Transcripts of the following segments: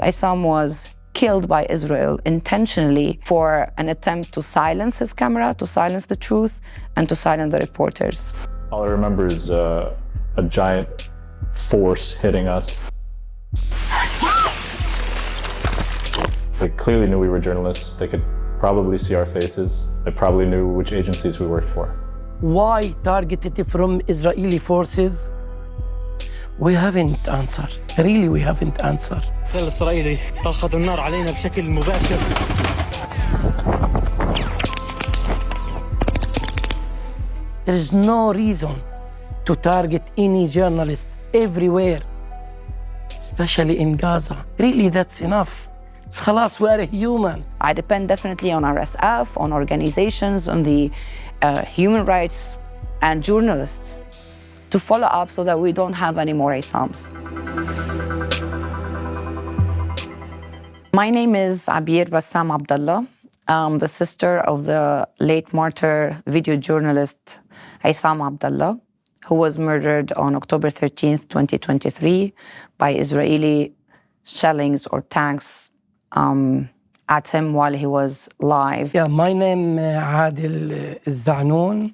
Issam was killed by Israel intentionally for an attempt to silence his camera, to silence the truth, and to silence the reporters. All I remember is a giant force hitting us. They clearly knew we were journalists. They could probably see our faces. They probably knew which agencies we worked for. Why targeted from Israeli forces? We haven't answered. Really, we haven't answered. الإسرائيلي طلقت النار علينا بشكل مباشر. There is no reason to target any journalist everywhere, especially in Gaza. Really, that's enough. It's خلاص, we are human. I depend definitely on RSF, on organizations, on the human rights and journalists to follow up so that we don't have any more Issams. My name is Abeer Abdallah. I'm the sister of the late martyr video journalist Issam Abdallah, who was murdered on October 13th, 2023 by Israeli shellings or tanks at him while he was live. Yeah, my name is Adel Al Zaanoun.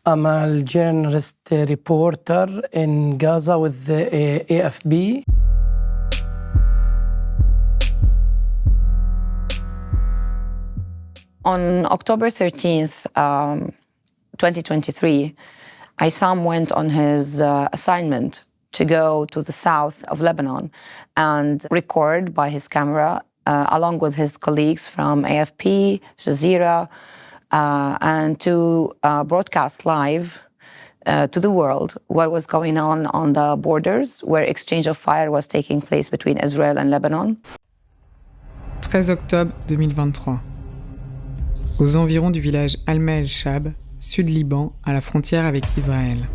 I'm a journalist reporter in Gaza with the AFP. On October 13th, 2023, Issam went on his assignment to go to the south of Lebanon and record by his camera, along with his colleagues from AFP, Jazeera, and to broadcast live to the world what was going on the borders, where exchange of fire was taking place between Israel and Lebanon. 13 octobre 2023. Aux environs du village al-Shab, sud Liban, à la frontière avec Israël.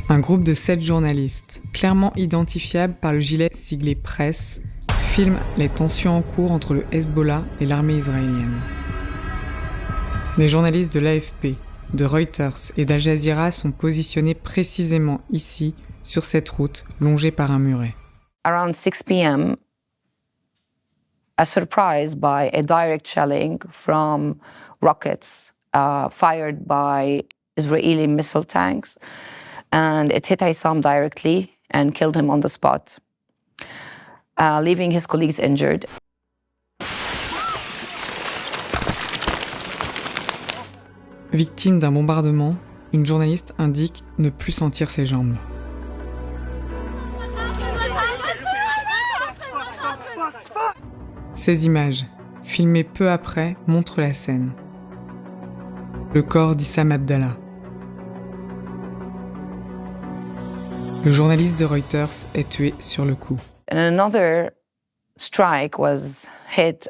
Un groupe de 7 journalistes, clairement identifiables par le gilet siglé presse, filme les tensions en cours entre le Hezbollah et l'armée israélienne. Les journalistes de l'AFP, de Reuters et d'Al Jazeera sont positionnés précisément ici, sur cette route longée par un muret. Around 6 p.m., a surprise by a direct shelling from rockets fired by Israeli missile tanks, and it hit Issam directly and killed him on the spot, leaving his colleagues injured. Victime d'un bombardement, une journaliste indique ne plus sentir ses jambes. Ces images, filmées peu après, montrent la scène. Le corps d'Issam Abdallah. Le journaliste de Reuters est tué sur le coup. And another strike was hit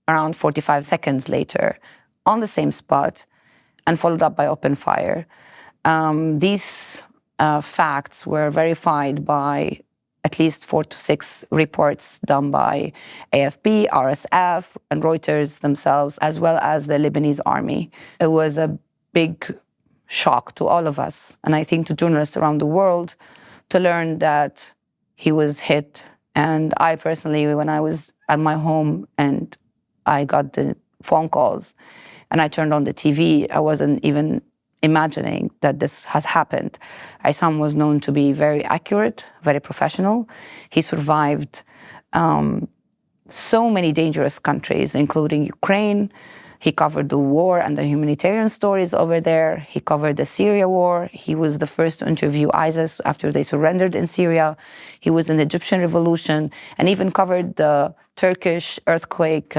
around 45 seconds later on the same spot and followed up by open fire. These facts were verified by at least 4 to 6 reports done by AFP, RSF, and Reuters themselves, as well as the Lebanese army. It was a big shock to all of us, and I think to journalists around the world, to learn that he was hit. And I personally, when I was at my home and I got the phone calls and I turned on the TV, I wasn't even imagining that this has happened. Issam was known to be very accurate, very professional. He survived so many dangerous countries, including Ukraine. He covered the war and the humanitarian stories over there. He covered the Syria war. He was the first to interview ISIS after they surrendered in Syria. He was in the Egyptian revolution and even covered the Turkish earthquake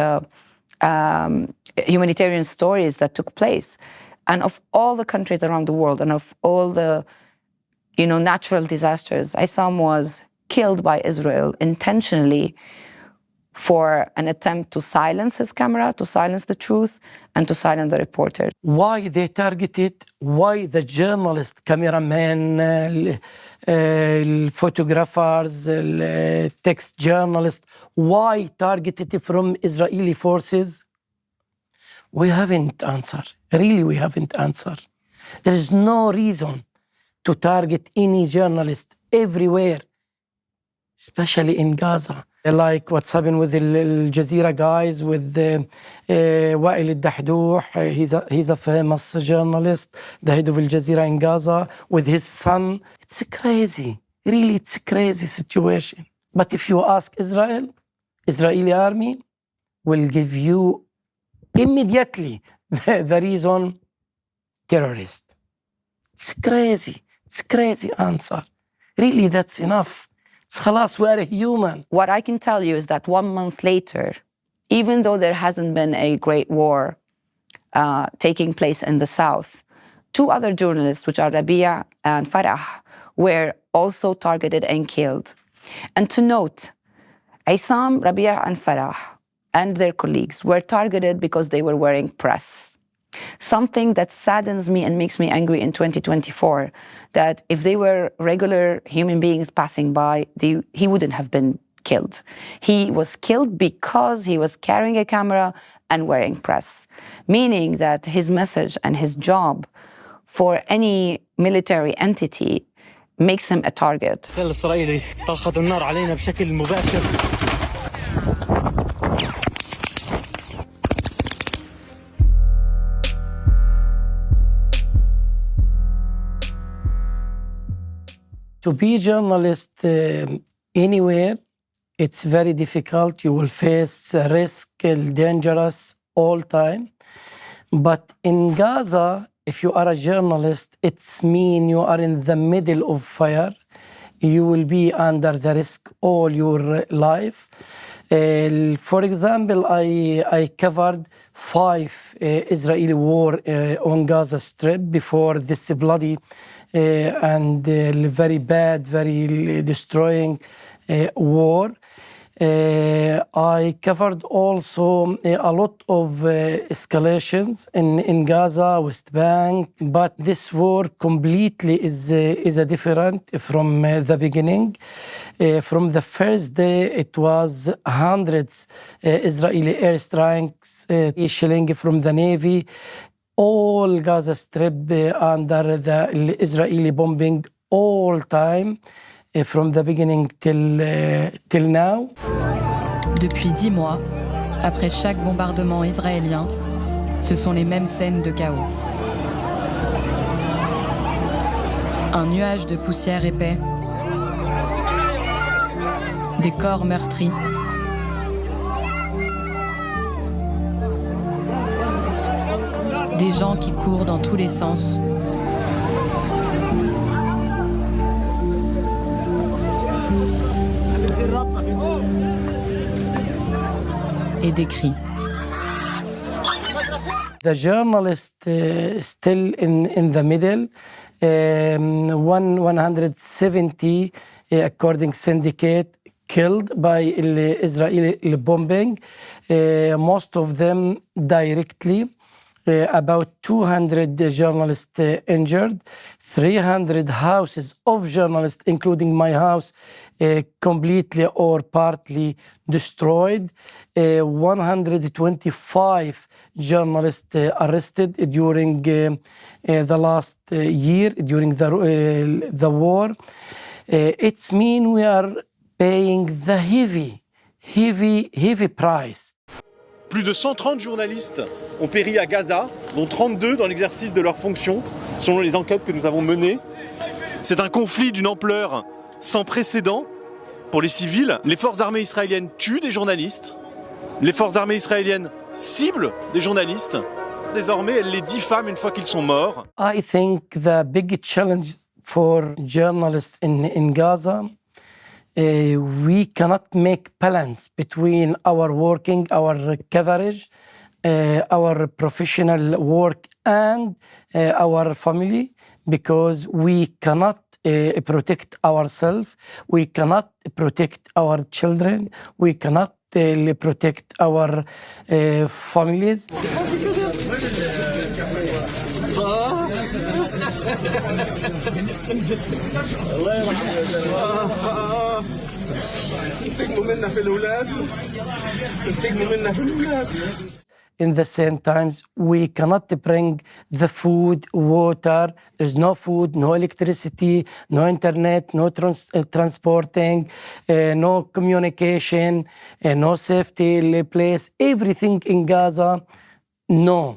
humanitarian stories that took place. And of all the countries around the world and of all the, natural disasters, Issam was killed by Israel intentionally for an attempt to silence his camera, to silence the truth, and to silence the reporters. Why they targeted, why the journalists, cameramen, photographers, text journalists, why targeted from Israeli forces? We haven't answered. Really, we haven't answered. There is no reason to target any journalist everywhere, especially in Gaza. Like what's happened with the Al Jazeera guys, with Wael al-Dahdouh. He's a famous journalist, the head of Al Jazeera in Gaza, with his son. It's crazy. Really, it's a crazy situation. But if you ask Israel, Israeli army will give you immediately the reason terrorist. It's crazy. It's crazy answer. Really, that's enough. It's khalas, we are human. What I can tell you is that 1 month later, even though there hasn't been a great war taking place in the south, 2 other journalists, which are Abeer and Farah, were also targeted and killed. And to note, Issam, Abeer, and Farah and their colleagues were targeted because they were wearing press. Something that saddens me and makes me angry in 2024, that if they were regular human beings passing by, he wouldn't have been killed. He was killed because he was carrying a camera and wearing press, meaning that his message and his job for any military entity makes him a target. الإسرائيلي طلقت النار علينا بشكل مباشر. To be a journalist anywhere, it's very difficult. You will face risk, dangerous all time. But in Gaza, if you are a journalist, it's mean you are in the middle of fire. You will be under the risk all your life. For example, I covered 5 Israeli war on Gaza Strip before this bloody and very bad, very destroying war. I covered also a lot of escalations in Gaza, West Bank, but this war completely is a different from the beginning. From the first day, it was hundreds Israeli airstrikes, shelling from the Navy, all Gaza Strip under the Israeli bombing all time. From the beginning till now. Depuis 10 mois, après chaque bombardement israélien, ce sont les mêmes scènes de chaos. Un nuage de poussière épais, des corps meurtris, des gens qui courent dans tous les sens. Et des cris. The journalist still in the middle. 170, according syndicate, killed by Israeli bombing. Most of them directly. About 200 journalists injured, 300 houses of journalists, including my house, completely or partly destroyed, 125 journalists arrested during the last year, during the war. It's mean we are paying the heavy price. Plus de 130 journalistes ont péri à Gaza, dont 32 dans l'exercice de leurs fonctions, selon les enquêtes que nous avons menées. C'est un conflit d'une ampleur sans précédent pour les civils. Les forces armées israéliennes tuent des journalistes. Les forces armées israéliennes ciblent des journalistes. Désormais, elles les diffament une fois qu'ils sont morts. I think the big challenge for journalists in Gaza, we cannot make balance between our working, our coverage, our professional work and our family, because we cannot protect ourselves, we cannot protect our children, we cannot protect our families. in the same times, we cannot bring the food, water. There's no food, no electricity, no internet, no transporting, no communication, no safety place. Everything in Gaza, no.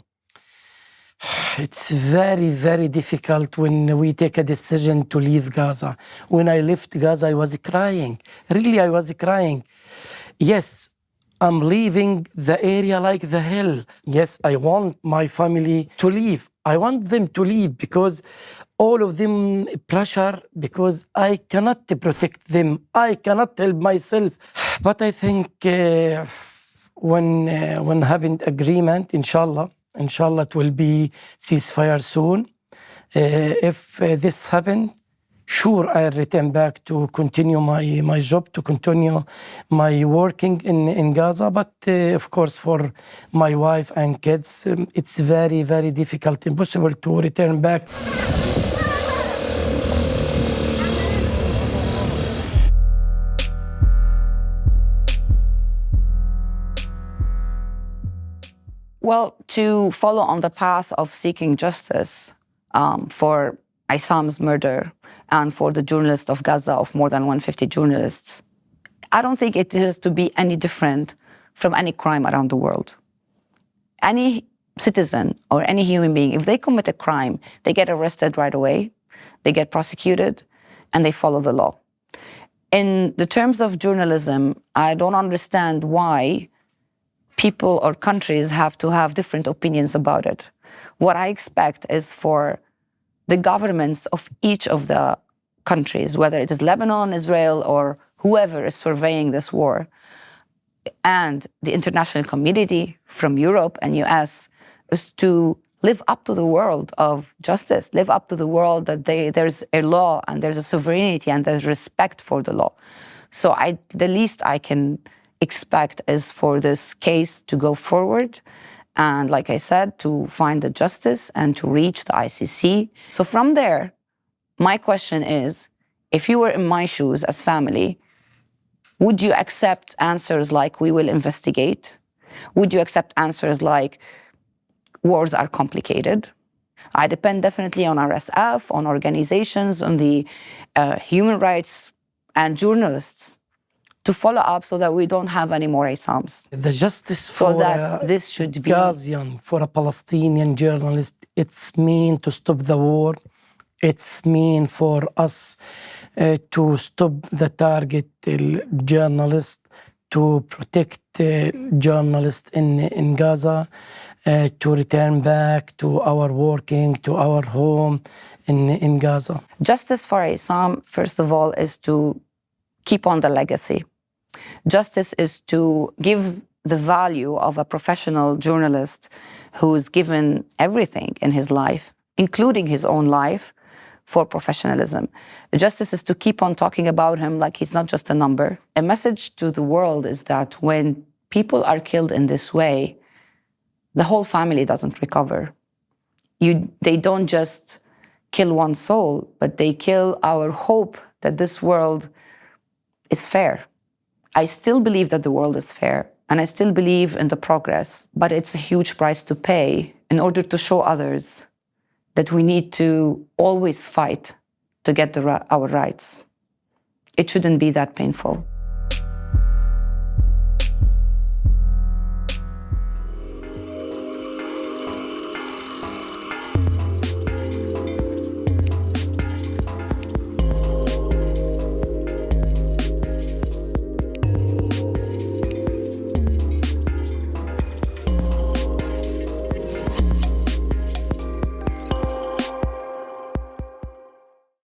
It's very, very difficult when we take a decision to leave Gaza. When I left Gaza, I was crying. Really, I was crying. Yes, I'm leaving the area like the hell. Yes, I want my family to leave. I want them to leave because all of them pressure, because I cannot protect them. I cannot help myself. But I think when having agreement, inshallah, it will be ceasefire soon. If this happens, sure, I'll return back to continue my job, to continue my working in Gaza. But of course, for my wife and kids, it's very, very difficult, impossible to return back. Well, to follow on the path of seeking justice for Issam's murder and for the journalists of Gaza, of more than 150 journalists, I don't think it is to be any different from any crime around the world. Any citizen or any human being, if they commit a crime, they get arrested right away, they get prosecuted, and they follow the law. In the terms of journalism, I don't understand why people or countries have to have different opinions about it. What I expect is for the governments of each of the countries, whether it is Lebanon, Israel, or whoever is surveying this war, and the international community from Europe and US, is to live up to the world of justice, live up to the world that there's a law and there's a sovereignty and there's respect for the law. So the least I can expect is for this case to go forward and, like I said, to find the justice and to reach the ICC. So from there, my question is, if you were in my shoes as family, would you accept answers like we will investigate? Would you accept answers like wars are complicated? I depend definitely on RSF, on organizations, on the human rights and journalists to follow up so that we don't have any more Issams. The justice for this should be Gazian, for a Palestinian journalist, it's mean to stop the war. It's mean for us to stop the target journalist, to protect journalists in Gaza, to return back to our working, to our home in Gaza. Justice for Issam, first of all, is to keep on the legacy. Justice is to give the value of a professional journalist who's given everything in his life, including his own life, for professionalism. Justice is to keep on talking about him like he's not just a number. A message to the world is that when people are killed in this way, the whole family doesn't recover. They don't just kill one soul, but they kill our hope that this world is fair. I still believe that the world is fair, and I still believe in the progress, but it's a huge price to pay in order to show others that we need to always fight to get our rights. It shouldn't be that painful.